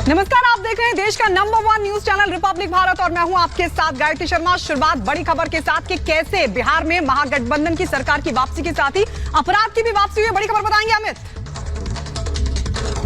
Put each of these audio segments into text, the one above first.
नमस्कार, आप देख रहे हैं देश का number 1 news channel Republic Bharat और मैं हूं आपके साथ गायत्री शर्मा। शुरुआत बड़ी खबर के साथ कि कैसे बिहार में महागठबंधन की सरकार की वापसी के साथ ही अपराध की भी वापसी हुई। बड़ी खबर बताएंगे अमित।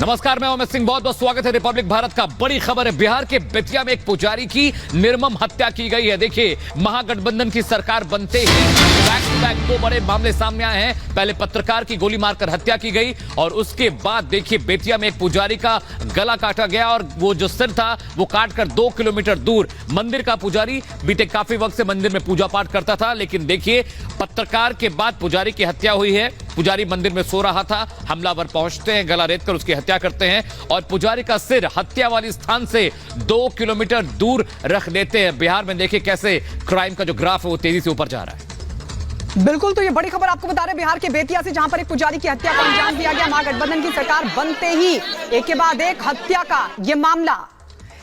नमस्कार, मैं अमित सिंह, बहुत बहुत स्वागत है रिपब्लिक भारत का। बड़ी खबर है, बिहार के बेतिया में एक पुजारी की निर्मम हत्या की गई है। देखिए, महागठबंधन की सरकार बनते ही बैक टू बैक 2 बड़े मामले सामने आए हैं। पहले पत्रकार की गोली मारकर हत्या की गई और उसके बाद देखिए बेतिया में एक पुजारी का गला काटा गया और वो जो सिर था वो काटकर 2 किलोमीटर दूर मंदिर का पुजारी बीते काफी वक्त से मंदिर में पूजा पाठ करता था, लेकिन देखिए पत्रकार के बाद पुजारी की हत्या हुई है। पुजारी मंदिर में सो रहा था, हमलावर पहुंचते हैं, गला रेतकर उसकी हत्या करते हैं और पुजारी का सिर हत्या वाले स्थान से 2 किलोमीटर दूर रख देते हैं। बिहार में देखिए कैसे क्राइम का जो ग्राफ है वो तेजी से ऊपर जा रहा है। बिल्कुल, तो ये बड़ी खबर आपको बता रहे बिहार के बेतिया से, जहां पर एक पुजारी की हत्या को अंजाम दिया गया। महागठबंधन की सरकार बनते ही एक के बाद एक हत्या का ये मामला।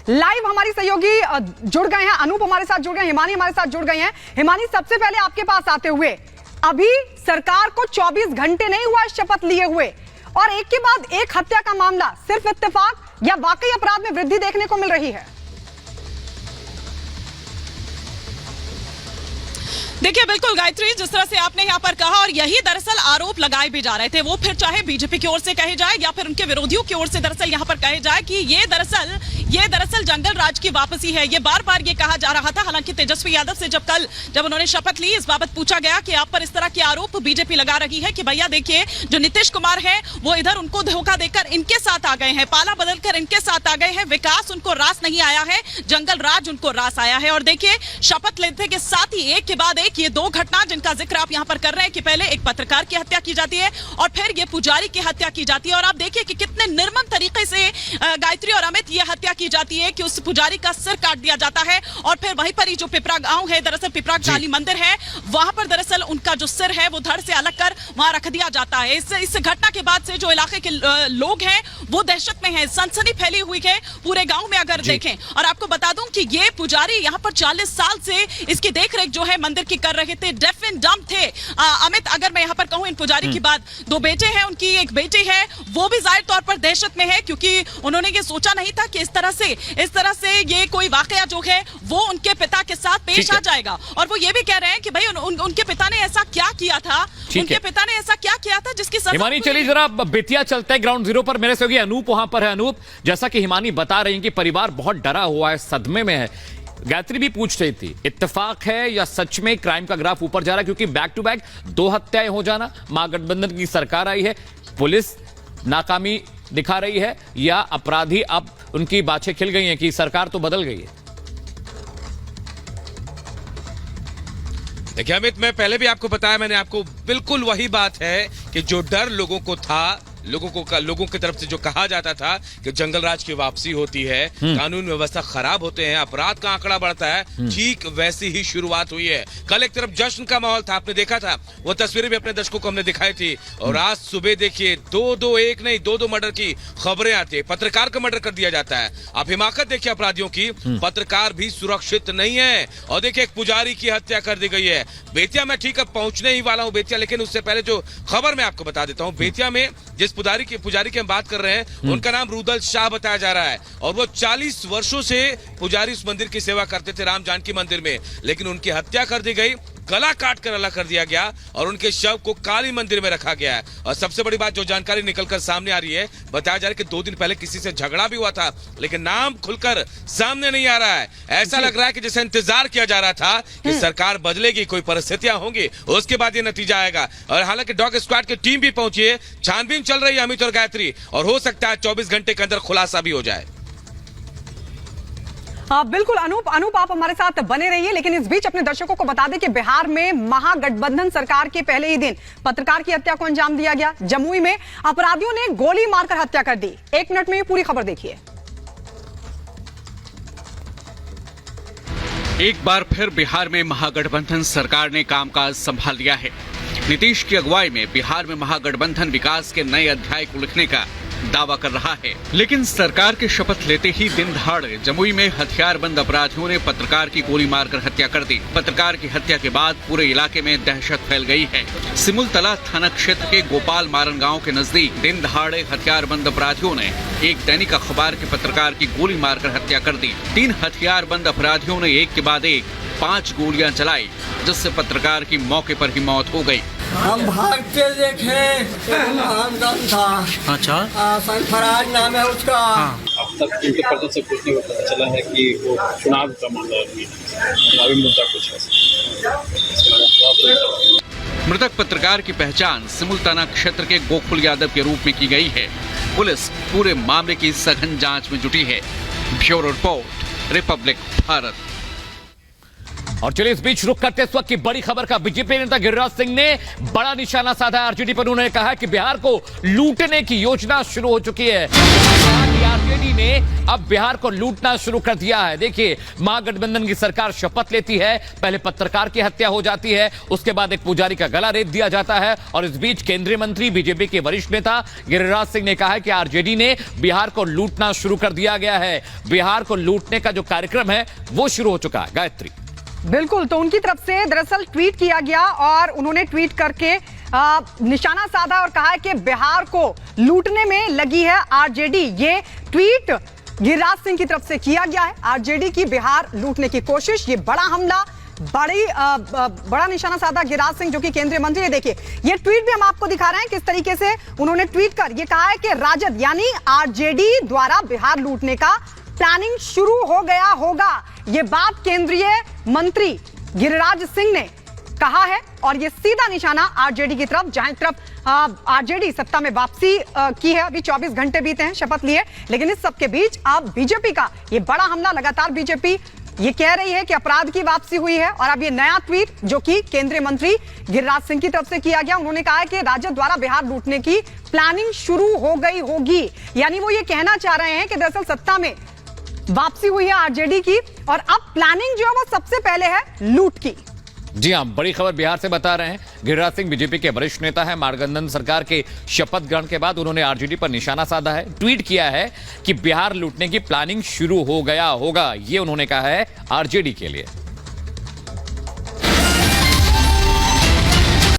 लाइव हमारी सहयोगी जुड़ गए हैं, अनूप हमारे साथ जुड़ गए, हिमानी हमारे साथ जुड़ गए हैं। हिमानी, सबसे पहले आपके पास आते हुए, अभी सरकार को 24 घंटे नहीं हुआ शपथ लिए हुए और एक के बाद एक हत्या का मामला, सिर्फ इत्तेफाक या वाकई अपराध में वृद्धि देखने को मिल रही है? देखिए, बिल्कुल गायत्री, जिस तरह से आपने यहाँ पर कहा और यही दरअसल आरोप लगाए भी जा रहे थे, वो फिर चाहे बीजेपी की ओर से कहे जाए या फिर उनके विरोधियों की ओर से दरअसल यहाँ पर कहे जाए कि ये दरअसल जंगल राज की वापसी है। ये बार बार ये कहा जा रहा था। हालांकि तेजस्वी यादव से जब उन्होंने शपथ ली, इस बाबत पूछा गया कि आप पर इस तरह के आरोप बीजेपी लगा रही है कि भैया देखिए, जो नीतीश कुमार है वो इधर उनको धोखा देकर इनके साथ आ गए हैं, पाला बदलकर इनके साथ आ गए हैं, विकास उनको रास नहीं आया है, जंगल राज उनको रास आया है। और देखिए, शपथ लेते के साथ ही एक के बाद एक ये 2 घटना जिनका जिक्र आप यहाँ पर कर रहे हैं कि पहले एक पत्रकार की हत्या की जाती है और फिर ये पुजारी की हत्या की जाती है। और आप देखिए कि कितने निर्मम तरीके से गायत्री और अमित ये हत्या की जाती है कि उस पुजारी का सिर काट दिया जाता है और फिर वहीं पर ही जो पिपरा गांव है, दरअसल पिपरा काली मंदिर है, वहां पर दरअसल उनका जो सिर है वो धड़ से अलग कर वहां रख दिया जाता है। इस घटना के बाद से जो इलाके के लोग हैं वो दहशत में हैं, सनसनी फैली हुई है पूरे गांव में अगर देखें। और आपको बता दूं कि ये पुजारी यहाँ पर 40 साल से इसकी देखरेख जो है मंदिर की कर रहे थे, डेफ एंड डम्ब थे। अमित, अगर मैं यहाँ पर कहूँ इन पुजारी की बात, 2 बेटे हैं, उनकी एक बेटी है, वो भी जाहिर तौर पर दहशत में है क्योंकि उन्होंने ये सोचा नहीं था कि इस तरह से ये कोई वाकया जो है वो उनके पिता के साथ पेश आ जाएगा। और वो ये भी कह रहे हैं कि भाई उनके पिता ने ऐसा क्या किया था, उनके पिता ने ऐसा क्या किया था जिसकी सजा। हिमानी, चलिए जरा बेतिया चलते हैं ग्राउंड जीरो पर। मेरे सहयोगी अनूप वहां पर है। अनूप, जैसा कि हिमानी बता रही हैं कि परिवार बहुत डरा हुआ है, सदमे में है। गायत्री भी पूछ रही थी, इत्तेफाक है या सच में क्राइम का ग्राफ ऊपर जा रहा है? क्योंकि बैक टू बैक 2 हत्याएं हो जाना, महागठबंधन की सरकार आई है, पुलिस नाकामी दिखा रही है या अपराधी अब उनकी बाछें खिल गई हैं कि सरकार तो बदल गई है? देखिए अमित, मैं पहले भी आपको बताया, मैंने आपको बिल्कुल वही बात है कि जो डर लोगों को था, लोगों की तरफ से जो कहा जाता था कि जंगल राज की वापसी होती है, कानून व्यवस्था खराब होते हैं, अपराध का आंकड़ा बढ़ता है, ठीक वैसी ही शुरुआत हुई है। कल एक तरफ जश्न का माहौल था, आपने देखा था, वो तस्वीरें भी अपने दर्शकों को हमने दिखाई थी। और आज सुबह देखिए 2 मर्डर की खबरें आती है, पत्रकार का मर्डर कर दिया जाता है। आप हिमाकत देखिए अपराधियों की, पत्रकार भी सुरक्षित नहीं है। और देखिए एक पुजारी की हत्या कर दी गई है बेतिया में। ठीक है, पहुंचने ही वाला हूं बेतिया, लेकिन उससे पहले जो खबर मैं आपको बता देता हूं, बेतिया में जिस पुजारी की हम बात कर रहे हैं उनका नाम रुदल शाह बताया जा रहा है और वो 40 वर्षों से पुजारी उस मंदिर की सेवा करते थे, राम जानकी मंदिर में। लेकिन उनकी हत्या कर दी गई, गला काट कर अलग कर दिया गया और उनके शव को काली मंदिर में रखा गया है। और सबसे बड़ी बात जो जानकारी निकलकर सामने आ रही है, बताया जा रहा है कि 2 दिन पहले किसी से झगड़ा भी हुआ था, लेकिन नाम खुलकर सामने नहीं आ रहा है। ऐसा लग रहा है कि जैसे इंतजार किया जा रहा था कि सरकार बदलेगी, कोई परिस्थितियां होंगी, उसके बाद ये नतीजा आएगा। और हालांकि डॉग स्क्वाड की टीम भी पहुंची है, छानबीन चल रही है अमित और गायत्री, और हो सकता है 24 घंटे के अंदर खुलासा भी हो जाए। बिल्कुल अनूप आप हमारे साथ बने रहिए, लेकिन इस बीच अपने दर्शकों को बता दें कि बिहार में महागठबंधन सरकार के पहले ही दिन पत्रकार की हत्या को अंजाम दिया गया। जमुई में अपराधियों ने गोली मारकर हत्या कर दी। 1 मिनट में ये पूरी खबर देखिए। एक बार फिर बिहार में महागठबंधन सरकार ने कामकाज संभाल लिया है। नीतीश की अगुवाई में बिहार में महागठबंधन विकास के नए अध्याय को लिखने का दावा कर रहा है। लेकिन सरकार के शपथ लेते ही दिन दहाड़े जमुई में हथियारबंद अपराधियों ने पत्रकार की गोली मारकर हत्या कर दी। पत्रकार की हत्या के बाद पूरे इलाके में दहशत फैल गई है। सिमुलतला थाना क्षेत्र के गोपाल मारन गांव के नजदीक दिन दहाड़े हथियारबंद अपराधियों ने एक दैनिक अखबार के पत्रकार की गोली मारकर हत्या कर दी। 3 हथियारबंद अपराधियों ने एक के बाद एक 5 गोलियां चलाई, जिससे पत्रकार की मौके पर ही मौत हो गई। हम भागते देखे आमदन था। अच्छा, सरफराज नाम है उसका। अब तक इनके पर्दे से कुछ नहीं पता चला है कि वो चुनाव का मामला चुनावी मुद्दा कुछ है। मृतक पत्रकार की पहचान सिमुलताना क्षेत्र के गोकुल यादव के रूप में की गई है। पुलिस पूरे मामले की सघन जांच में जुटी है। Bureau report, Republic Bharat. और चलिए इस बीच रुक करते इस वक्त की बड़ी खबर का। बीजेपी नेता गिरिराज सिंह ने बड़ा निशाना साधा आरजेडी पर। उन्होंने कहा कि बिहार को लूटने की योजना शुरू हो चुकी है। आरजेडी ने अब बिहार को लूटना शुरू कर दिया है। देखिए, महागठबंधन की सरकार शपथ लेती है, पहले पत्रकार की हत्या हो जाती है, उसके बाद एक पुजारी का गला रेत दिया जाता है, और इस बीच केंद्रीय मंत्री बीजेपी के वरिष्ठ नेता गिरिराज सिंह ने कहा है कि आरजेडी ने बिहार को लूटना शुरू कर दिया गया है। बिहार को लूटने का जो कार्यक्रम है वो शुरू हो चुका है। गायत्री। बिल्कुल, तो उनकी तरफ से दरअसल ट्वीट किया गया और उन्होंने ट्वीट करके निशाना साधा और कहा है कि बिहार को लूटने में लगी है आरजेडी। ये ट्वीट गिरिराज सिंह की तरफ से किया गया है। आरजेडी की बिहार लूटने की कोशिश, ये बड़ा हमला, बड़ा निशाना साधा गिरिराज सिंह जो कि केंद्रीय मंत्री है। देखिए, ये ट्वीट भी हम आपको दिखा रहे हैं किस तरीके से उन्होंने ट्वीट कर ये कहा है कि राजद यानी आरजेडी द्वारा बिहार लूटने का प्लानिंग शुरू हो गया होगा। ये बात केंद्रीय मंत्री गिरिराज सिंह ने कहा है और ये सीधा निशाना आरजेडी की तरफ, जहां तरफ आरजेडी सत्ता में वापसी की है। अभी 24 घंटे बीते हैं, शपथ लिए, लेकिन इस सबके बीच अब बीजेपी का ये बड़ा हमला, लगातार बीजेपी ये कह रही है कि अपराध की वापसी हुई है। और अब ये नया ट्वीट जो कि केंद्रीय मंत्री गिरिराज सिंह की तरफ से किया गया, उन्होंने कहा है कि राजद द्वारा बिहार लूटने की प्लानिंग शुरू हो गई होगी। यानी वो ये कहना चाह रहे हैं कि दरअसल सत्ता में वापसी हुई है आरजेडी की और अब प्लानिंग जो है वो सबसे पहले है लूट की। जी हां, बड़ी खबर बिहार से बता रहे हैं। गिरिराज सिंह बीजेपी के वरिष्ठ नेता है। महागठबंधन सरकार के शपथ ग्रहण के बाद उन्होंने आरजेडी पर निशाना साधा है, ट्वीट किया है कि बिहार लूटने की प्लानिंग शुरू हो गया होगा। ये उन्होंने कहा है आरजेडी के लिए।